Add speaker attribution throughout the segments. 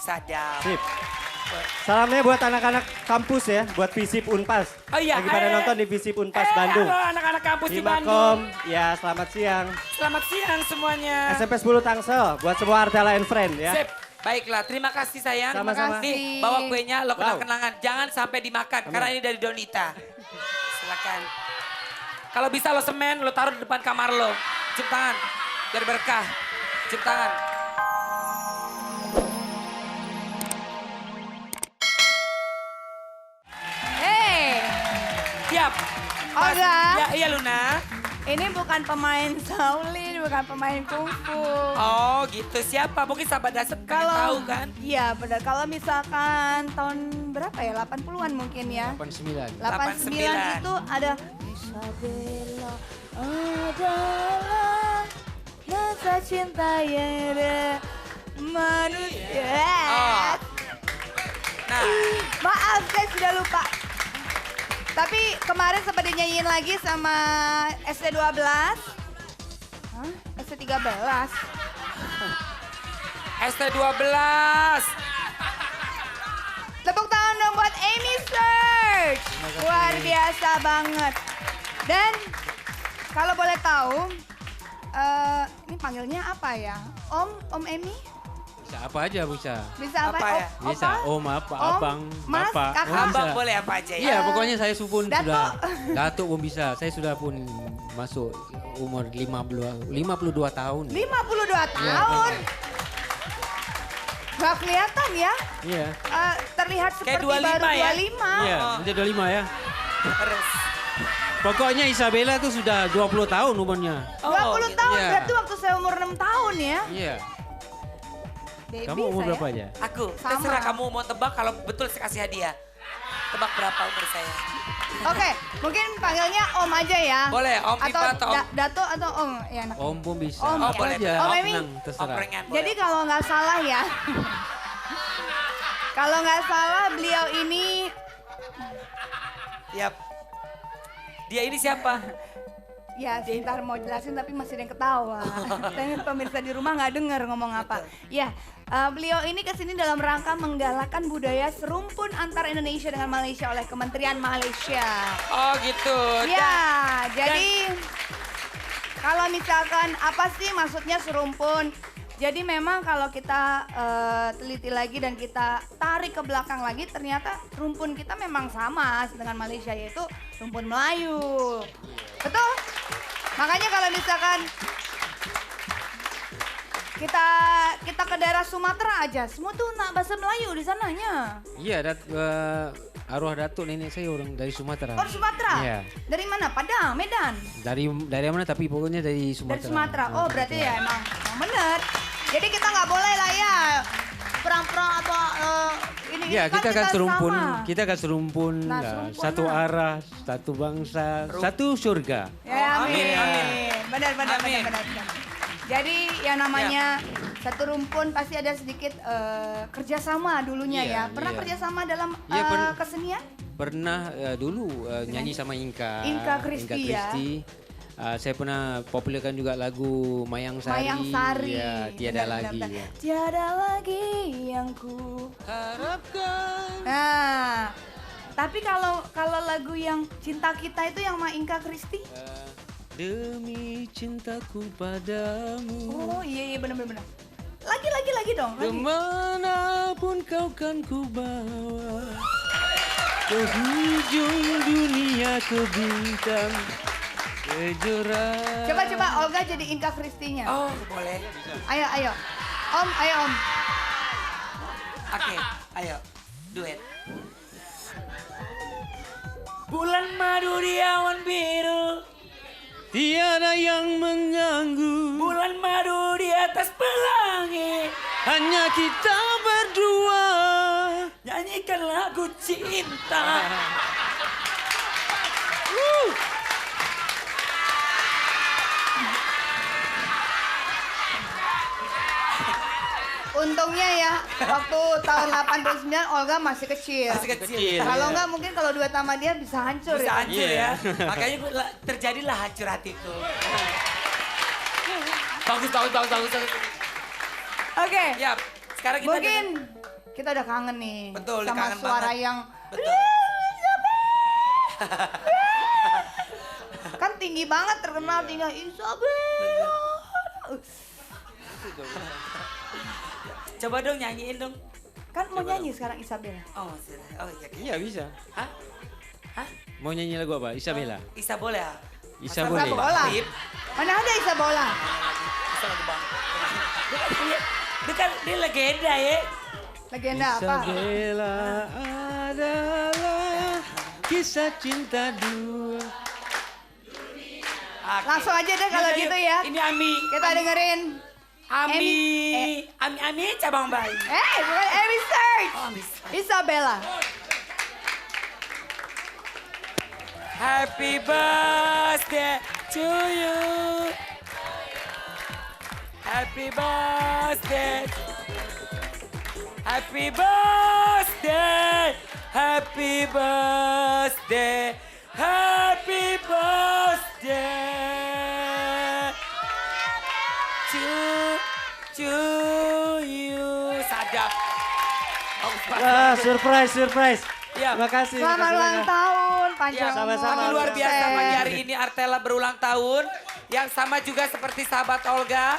Speaker 1: Sadap.
Speaker 2: Sip. Salamnya buat anak-anak kampus ya, buat Visip Unpas.
Speaker 1: Oh iya.
Speaker 2: Lagi pada nonton di Visip Unpas Bandung.
Speaker 1: Halo anak-anak kampus di
Speaker 2: Makom,
Speaker 1: Bandung.
Speaker 2: ya selamat siang.
Speaker 1: Selamat siang semuanya.
Speaker 2: SMP 10 Tangsel, buat semua Artela and Friend ya.
Speaker 1: Sip. Baiklah, terima kasih sayang.
Speaker 2: Sama-sama.
Speaker 1: Nih, bawa kuenya, lo
Speaker 2: Wow.
Speaker 1: kenang-kenangan. Jangan sampai dimakan, karena ini dari Donita. Silakan. Kalau bisa lo semen, lo taruh di depan kamar lo. Cium tangan, biar berkah. Cium tangan.
Speaker 3: Hey,
Speaker 1: Siap.
Speaker 3: Olga.
Speaker 1: Ya, iya Luna.
Speaker 3: ini bukan pemain Shaolin, bukan pemain kungfu.
Speaker 1: Oh gitu, siapa? Mungkin sahabat Daset kalian tahu kan?
Speaker 3: Iya benar, kalau misalkan tahun berapa ya, 80-an mungkin ya.
Speaker 4: 89.
Speaker 3: 89 itu ada Isabella adalah rasa cinta yang ada manusia.
Speaker 1: Oh. Nah,
Speaker 3: Maaf, saya sudah lupa. Tapi kemarin sempat dinyanyiin lagi sama ST12. Hah? ST13.
Speaker 1: ST12.
Speaker 3: Tepuk tangan dong buat Amy Search. Luar biasa banget. Dan kalau boleh tahu, ini panggilnya apa ya? Om Amy?
Speaker 4: Bisa apa aja bisa.
Speaker 3: Bisa apa?
Speaker 1: Apa ya?
Speaker 4: Bisa
Speaker 3: Opa?
Speaker 4: om, apa,
Speaker 3: Om,
Speaker 4: abang,
Speaker 3: Mas,
Speaker 4: bapak.
Speaker 3: kakak.
Speaker 4: Oh, bisa.
Speaker 1: abang boleh apa aja ya?
Speaker 4: Iya pokoknya saya pun
Speaker 3: Datuk.
Speaker 4: sudah. Datuk pun bisa. Saya sudah pun masuk umur 52 tahun.
Speaker 3: 52 tahun. Gak kelihatan ya?
Speaker 4: Iya.
Speaker 3: Terlihat
Speaker 1: Kayak
Speaker 3: seperti
Speaker 1: 25
Speaker 3: baru
Speaker 1: ya?
Speaker 3: 25.
Speaker 4: Iya, nanti 25 ya.
Speaker 1: Terus.
Speaker 4: Pokoknya Isabella tuh sudah 20 tahun umurnya.
Speaker 3: 20
Speaker 1: gitu.
Speaker 3: tahun,
Speaker 4: Iya.
Speaker 3: berarti waktu saya umur 6 tahun ya.
Speaker 4: Iya.
Speaker 3: Baby
Speaker 4: Kamu umur
Speaker 3: saya.
Speaker 4: berapa aja?
Speaker 1: Aku,
Speaker 3: Sama.
Speaker 1: terserah kamu mau tebak, kalau betul saya kasih hadiah. Tebak berapa umur saya?
Speaker 3: Oke, mungkin panggilnya Om aja ya.
Speaker 1: Boleh, Om
Speaker 3: atau
Speaker 1: Pipa atau Om?
Speaker 3: Dato atau Om ya. enak.
Speaker 4: Om pun bisa.
Speaker 3: Om,
Speaker 4: apa
Speaker 1: boleh.
Speaker 4: aja.
Speaker 3: Om Emi.
Speaker 4: Tenang, terserah.
Speaker 1: Omprengan boleh.
Speaker 3: Jadi kalau nggak salah ya, kalau nggak salah beliau ini
Speaker 1: Yap. Dia ini siapa?
Speaker 3: ya sebentar mau jelasin tapi masih ada yang ketawa. Dan pemirsa di rumah nggak dengar ngomong apa. Ya, beliau ini kesini dalam rangka menggalakkan budaya serumpun antara Indonesia dengan Malaysia oleh Kementerian Malaysia.
Speaker 1: Oh gitu.
Speaker 3: Ya, jadi kalau misalkan apa sih maksudnya serumpun? Jadi memang kalau kita teliti lagi dan kita tarik ke belakang lagi, ternyata rumpun kita memang sama dengan Malaysia, yaitu rumpun Melayu. Betul? Makanya kalau misalkan kita ke daerah Sumatera aja, semua tuh nak bahasa Melayu di sananya.
Speaker 4: Iya, arwah datuk nenek saya orang dari Sumatera.
Speaker 3: Oh, Sumatera?
Speaker 4: Iya.
Speaker 3: Dari mana? Padang, Medan?
Speaker 4: Dari mana tapi pokoknya dari
Speaker 3: Dari
Speaker 4: Sumatera.
Speaker 3: Sumatera. Oh, berarti ya emang bener. Jadi kita nggak boleh lah ya perang-perang atau ini
Speaker 4: Ya, kita akan serumpun,
Speaker 3: sama.
Speaker 4: kita akan serumpun,
Speaker 3: Nah,
Speaker 4: lah.
Speaker 3: serumpun
Speaker 4: Satu
Speaker 3: lah.
Speaker 4: arah, satu bangsa, satu surga.
Speaker 3: Ya, amin.
Speaker 1: Amin.
Speaker 3: Benar, benar,
Speaker 1: Amin.
Speaker 3: benar, benar. Jadi yang namanya satu rumpun pasti ada sedikit kerjasama dulunya
Speaker 4: Iya,
Speaker 3: ya. Pernah
Speaker 4: iya.
Speaker 3: kerjasama dalam
Speaker 4: Iya,
Speaker 3: kesenian?
Speaker 4: Pernah dulu nyanyi sama Inka.
Speaker 3: Inka Christie ya.
Speaker 4: Saya pernah populerkan juga lagu Mayang Sari.
Speaker 3: Mayang Sari.
Speaker 4: Ya, tiada
Speaker 3: Benar, benar,
Speaker 4: lagi.
Speaker 3: benar.
Speaker 4: Ya.
Speaker 3: Tiada lagi yang ku
Speaker 4: Harapkan.
Speaker 3: Nah, tapi kalau lagu yang Cinta Kita itu yang sama Inka Christie?
Speaker 4: Demi cintaku padamu.
Speaker 3: Oh iya benar. Lagi dong. Lagi.
Speaker 4: Kemanapun kau kan ku bawa, ke hujung dunia, ke bintang, ke jurang.
Speaker 3: Coba Olga jadi Inka Christie-nya.
Speaker 1: Oh boleh.
Speaker 3: Ayo. Om, ayo Om.
Speaker 1: Oke, ayo. Duet. Bulan madu di awan biru.
Speaker 4: Tiada yang mengganggu,
Speaker 1: Bulan madu di atas pelangi.
Speaker 4: hanya kita berdua.
Speaker 1: Nyanyikan lagu cinta.
Speaker 3: Untungnya ya, waktu tahun 89 Olga masih kecil.
Speaker 1: Masih kecil.
Speaker 3: Kalau enggak mungkin kalau duet sama dia bisa hancur
Speaker 1: Bisa
Speaker 3: ya.
Speaker 1: hancur
Speaker 4: Iya.
Speaker 1: ya. Makanya terjadilah hancur hatiku. Bagus.
Speaker 3: Oke,
Speaker 1: Ya, sekarang kita
Speaker 3: mungkin Kita udah kangen nih.
Speaker 1: Betul,
Speaker 3: sama
Speaker 1: kangen
Speaker 3: suara
Speaker 1: banget.
Speaker 3: yang
Speaker 1: Betul.
Speaker 3: kan tinggi banget terkenal tinggal Isabel.
Speaker 1: Coba dong nyanyiin dong.
Speaker 3: Kan mau nyanyi sekarang Isabel.
Speaker 1: Oh, oh iya.
Speaker 4: Iya bisa.
Speaker 1: Hah? Hah?
Speaker 4: Mau nyanyi lagu apa? Isabella.
Speaker 1: Isa boleh ya?
Speaker 4: Isa
Speaker 1: Masa
Speaker 4: boleh.
Speaker 1: lagu
Speaker 3: Bola.
Speaker 1: Bang Pip?
Speaker 3: Mana ada Isabella?
Speaker 1: Isa lagu Bang. Dia kan dia legenda ya.
Speaker 3: Legenda apa?
Speaker 4: Isabella adalah kisah cinta dua.
Speaker 1: Oke.
Speaker 3: Langsung aja deh kalau
Speaker 1: Yuk, yuk,
Speaker 3: gitu
Speaker 1: yuk.
Speaker 3: ya.
Speaker 1: Ini Ami.
Speaker 3: Kita dengerin.
Speaker 1: Ami. Ami cabang bayi.
Speaker 3: Bukan Amy Search.
Speaker 1: Oh, Ami Search.
Speaker 3: Isabella.
Speaker 1: Happy birthday to you. Happy birthday. Happy birthday. Happy birthday. Happy birthday to you. Sadap.
Speaker 2: Wah, surprise.
Speaker 1: Ya.
Speaker 2: Terima kasih.
Speaker 3: Selamat ulang tahun, panjang
Speaker 1: Ya,
Speaker 2: sama-sama.
Speaker 1: kami luar biasa
Speaker 3: umur.
Speaker 1: pagi hari ini Artella berulang tahun. Yang sama juga seperti sahabat Olga.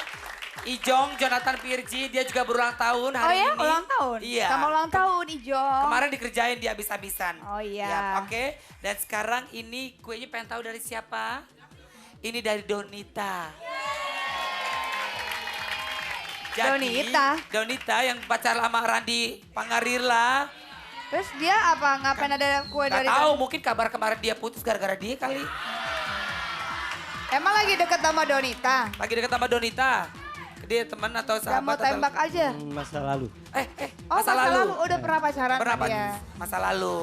Speaker 1: Ijong, Jonathan Pirji, dia juga berulang tahun
Speaker 3: Oh
Speaker 1: hari
Speaker 3: ya,
Speaker 1: ini.
Speaker 3: ulang tahun?
Speaker 1: Iya.
Speaker 3: Sama ulang tahun, Ijo.
Speaker 1: Kemarin dikerjain dia habis-habisan.
Speaker 3: Oh iya.
Speaker 1: Ya, oke. Dan sekarang ini kuenya pengen tahu dari siapa? Ini dari Donita. Donita yang pacar sama Randi Pangarirla.
Speaker 3: Terus dia apa? Ngapain ada kue
Speaker 1: Gak
Speaker 3: dari
Speaker 1: tahu, mungkin kabar kemarin dia putus gara-gara dia kali.
Speaker 3: Emang lagi deket sama Donita?
Speaker 1: Lagi dekat sama Donita. Dia teman atau
Speaker 3: Gak mau
Speaker 1: sahabat? atau-
Speaker 3: tembak aja?
Speaker 2: Masa lalu.
Speaker 3: Oh masa lalu udah pernah pacaran
Speaker 1: Berapa?
Speaker 3: sama dia?
Speaker 1: Masa lalu.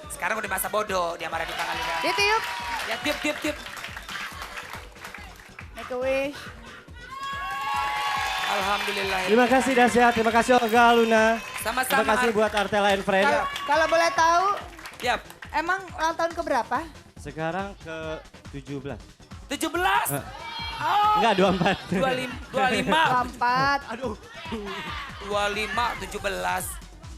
Speaker 1: Sekarang udah masa bodoh. Dia marah di Pangarirla.
Speaker 3: Ditiup,
Speaker 1: Ya tiup.
Speaker 3: make a wish.
Speaker 1: Alhamdulillah.
Speaker 2: Terima kasih Dasya, terima kasih Olga Luna.
Speaker 1: Sama-sama.
Speaker 2: Terima kasih buat Artella and Friend.
Speaker 3: Kalau boleh tahu,
Speaker 1: Yap.
Speaker 3: emang ulang tahun keberapa?
Speaker 2: Sekarang ke 17.
Speaker 1: 17.
Speaker 3: Oh.
Speaker 2: Enggak, 24.
Speaker 1: 25.
Speaker 3: 24.
Speaker 2: Aduh.
Speaker 1: 25, 17.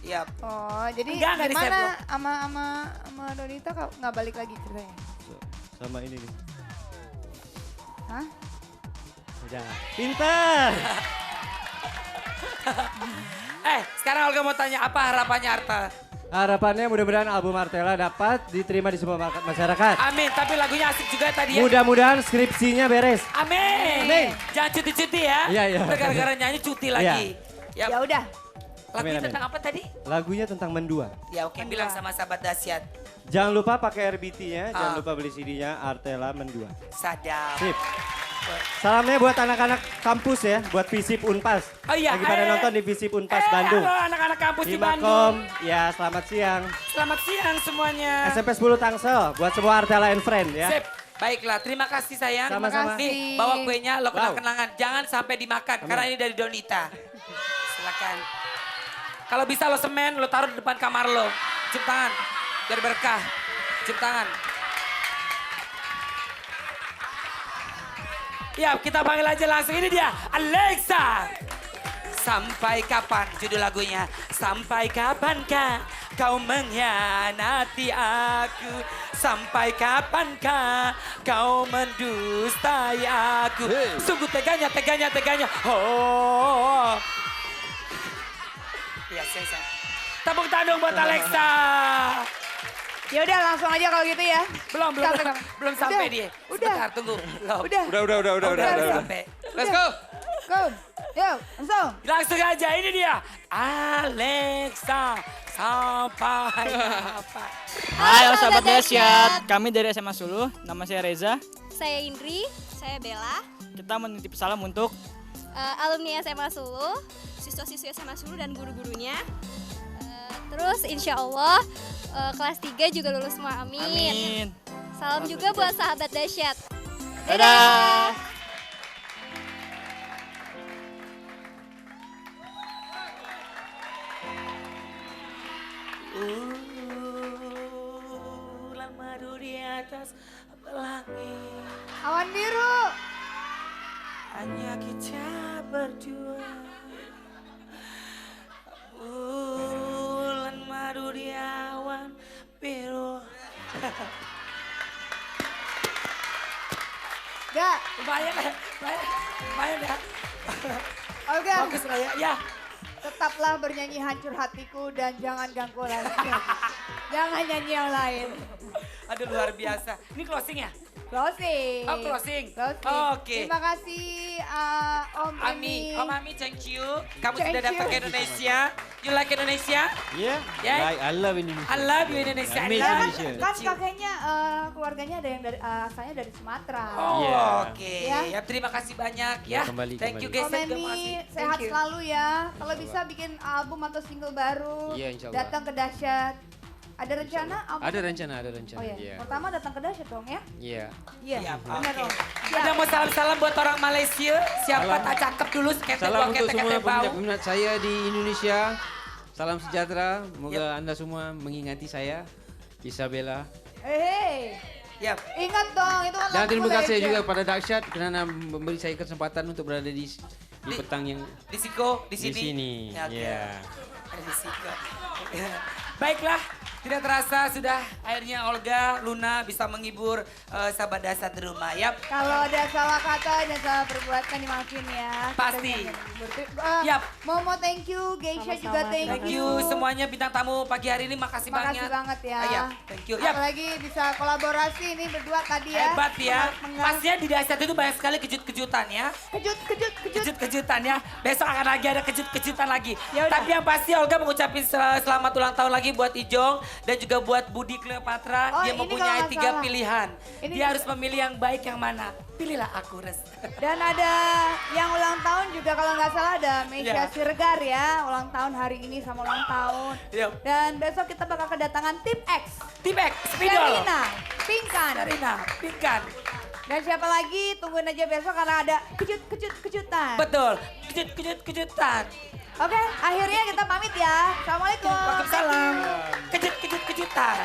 Speaker 1: Yap.
Speaker 3: Oh, jadi
Speaker 1: Enggak di-save
Speaker 3: gimana
Speaker 1: loh.
Speaker 3: sama Donita nggak balik lagi ceritanya?
Speaker 2: Sama ini nih.
Speaker 3: Hah?
Speaker 2: Jangan. Pintar.
Speaker 1: Sekarang Olga mau tanya apa harapannya Arta?
Speaker 2: Harapannya mudah-mudahan album Artella dapat diterima di semua masyarakat.
Speaker 1: Amin, tapi lagunya asik juga tadi ya.
Speaker 2: Mudah-mudahan skripsinya beres.
Speaker 1: Amin.
Speaker 2: Amin.
Speaker 1: Jangan cuti-cuti ya.
Speaker 2: Iya, iya.
Speaker 1: Gara-gara nyanyi cuti lagi. Yap.
Speaker 3: Ya udah.
Speaker 1: Lagunya
Speaker 2: Amin, amin.
Speaker 1: tentang apa tadi?
Speaker 2: Lagunya tentang mendua.
Speaker 1: Ya oke, bilang sama sahabat dahsyat.
Speaker 2: Jangan lupa pakai RBT-nya, jangan
Speaker 1: Ah.
Speaker 2: lupa beli CD-nya Artella Mendua.
Speaker 1: Sadap.
Speaker 2: Sip. Salamnya buat anak-anak kampus ya, buat Visip Unpas.
Speaker 1: Oh iya,
Speaker 2: Lagi pada nonton di Visip Unpas Bandung.
Speaker 1: Halo anak-anak kampus di
Speaker 2: Himakom,
Speaker 1: Bandung.
Speaker 2: ya selamat siang.
Speaker 1: Selamat siang semuanya.
Speaker 2: SMP 10 Tangsel, buat semua Artella and Friend ya.
Speaker 1: Sip. Baiklah, terima kasih sayang.
Speaker 2: Sama-sama.
Speaker 1: Nih, bawa kuenya lo
Speaker 2: Wow.
Speaker 1: kenang-kenangan. Jangan sampai dimakan, karena ini dari Donita. Silakan. Kalau bisa lo semen, lo taruh di depan kamar lo. Cium tangan, biar berkah. Cium tangan. Ya, kita panggil aja langsung. Ini dia, Alexa. Sampai kapan judul lagunya? Sampai kapankah kau mengkhianati aku? Sampai kapankah kau mendustai aku? Sungguh teganya. Oh. Ya, saya. Tepuk tangan buat Alexa.
Speaker 3: Ya udah langsung aja kalau gitu ya.
Speaker 1: Belum
Speaker 3: Udah.
Speaker 1: sampai dia.
Speaker 3: Udah.
Speaker 1: Sebentar, tunggu. Belum.
Speaker 3: Udah.
Speaker 1: Sampai.
Speaker 4: Let's go.
Speaker 3: Go. Yuk, langsung.
Speaker 1: Langsung aja, ini dia. Alexa, sampai kapan?
Speaker 5: Hai sahabat dahsyat, kami dari SMA Sulu, nama saya Reza.
Speaker 6: Saya Indri, saya Bella,
Speaker 5: Kita menitip salam untuk
Speaker 6: alumni SMA Sulu, siswa-siswi SMA Sulu dan guru-gurunya. Terus insya Allah kelas 3 juga lulus semua, amin.
Speaker 5: Amin.
Speaker 6: Salam juga buat sahabat dahsyat.
Speaker 5: Dadah.
Speaker 1: Lama di atas langit,
Speaker 3: Awan biru.
Speaker 1: hanya kita berdua.
Speaker 3: Ya,
Speaker 1: Lumayan ya. Lumayan ya.
Speaker 3: Olga,
Speaker 1: Bagus lah ya. Ya.
Speaker 3: tetaplah bernyanyi hancur hatiku dan jangan ganggu orang lain. Jangan nyanyi yang lain.
Speaker 1: Aduh luar biasa. Ini closing ya?
Speaker 3: Closing.
Speaker 1: Oh, closing.
Speaker 3: Closing.
Speaker 1: Oke.
Speaker 3: Terima kasih Om
Speaker 1: Ami,
Speaker 3: Emi.
Speaker 1: Om Ami, thank you. Kamu
Speaker 3: Thank
Speaker 1: sudah datang
Speaker 3: you.
Speaker 1: ke Indonesia. You like Indonesia?
Speaker 2: Yeah.
Speaker 1: Yeah.
Speaker 2: I love Indonesia.
Speaker 1: I love you Indonesia.
Speaker 2: I miss
Speaker 3: Kan,
Speaker 2: Indonesia.
Speaker 3: kan kakeknya keluarganya ada yang dari asalnya dari Sumatera.
Speaker 1: Oh,
Speaker 2: Yeah.
Speaker 1: oke.
Speaker 3: Ya.
Speaker 1: Ya, terima kasih banyak
Speaker 4: Ya,
Speaker 1: ya.
Speaker 4: kembali,
Speaker 1: Thank you
Speaker 4: kembali.
Speaker 1: guys.
Speaker 3: Om
Speaker 1: Terima
Speaker 3: Emi,
Speaker 1: kasih.
Speaker 3: sehat
Speaker 1: Thank you.
Speaker 3: selalu ya. Kalau bisa bikin album atau single baru.
Speaker 4: Iya, insya Allah.
Speaker 3: Datang ke Dahsyat. Ada rencana? album?
Speaker 4: Ada rencana.
Speaker 3: Oh ya,
Speaker 4: Iya.
Speaker 3: pertama datang ke Dahsyat dong ya.
Speaker 4: Iya.
Speaker 3: Iya,
Speaker 1: Siap,
Speaker 3: benar
Speaker 1: oke.
Speaker 3: dong.
Speaker 1: Ada mau salam-salam buat orang Malaysia. Siapa
Speaker 4: Salam.
Speaker 1: tak cakep dulu sekete
Speaker 4: Salam
Speaker 1: dua
Speaker 4: untuk
Speaker 1: kete
Speaker 4: semua
Speaker 1: kete bau.
Speaker 4: peminat-peminat saya di Indonesia. Salam sejahtera. Semoga Anda semua mengingati saya, Isabella.
Speaker 3: Hei,
Speaker 1: Yap.
Speaker 3: ingat dong itu kan
Speaker 4: Dan
Speaker 3: lagu
Speaker 4: terima kasih
Speaker 3: legend.
Speaker 4: juga pada Dahsyat kerana memberi saya kesempatan untuk berada di petang yang
Speaker 1: Di Siko, di
Speaker 4: di
Speaker 1: sini.
Speaker 4: sini.
Speaker 1: Ya, oke.
Speaker 4: Iya.
Speaker 1: Ada di Siko. Baiklah, tidak terasa sudah akhirnya Olga, Luna bisa menghibur sahabat Dahsyat di rumah. Yap.
Speaker 3: Kalau ada salah kata dan salah perbuatan dimaafin ya. Kita
Speaker 1: Pasti. Yap.
Speaker 3: Momo thank you, Geisha juga thank,
Speaker 1: Thank you semuanya bintang tamu pagi hari ini. Makasih
Speaker 3: Makasih
Speaker 1: banyak.
Speaker 3: banget ya.
Speaker 1: Iya, thank you. Yap.
Speaker 3: Apalagi bisa kolaborasi ini berdua tadi ya.
Speaker 1: Hebat ya.
Speaker 3: Mengal-
Speaker 1: Pastinya di Dahsyat itu banyak sekali kejut-kejutan ya.
Speaker 3: Kejut.
Speaker 1: Kejut-kejutan ya. Besok akan lagi ada kejut-kejutan lagi.
Speaker 3: Ya udah.
Speaker 1: Tapi yang pasti Olga mengucapin selamat ulang tahun lagi buat Ijong dan juga buat Budi Cleopatra.
Speaker 3: Oh,
Speaker 1: Dia
Speaker 3: ini
Speaker 1: mempunyai
Speaker 3: kalau nggak
Speaker 1: 3
Speaker 3: salah.
Speaker 1: pilihan.
Speaker 3: Ini-
Speaker 1: Dia harus memilih yang baik yang mana. Pilihlah aku, Res.
Speaker 3: Dan ada yang ulang tahun juga kalau nggak salah ada Meisha
Speaker 1: Ya.
Speaker 3: Siregar ya. Ulang tahun hari ini sama ulang tahun.
Speaker 1: Yap.
Speaker 3: Dan besok kita bakal kedatangan tim X.
Speaker 1: Tibek, Spidol.
Speaker 3: Darina, Pinkan.
Speaker 1: Darina, Pinkan.
Speaker 3: Dan siapa lagi tungguin aja besok karena ada kejutan.
Speaker 1: Betul. Kejut-kejutan.
Speaker 3: Oke, akhirnya kita pamit ya. Assalamualaikum.
Speaker 1: Waalaikumsalam. Kejut-kejutan.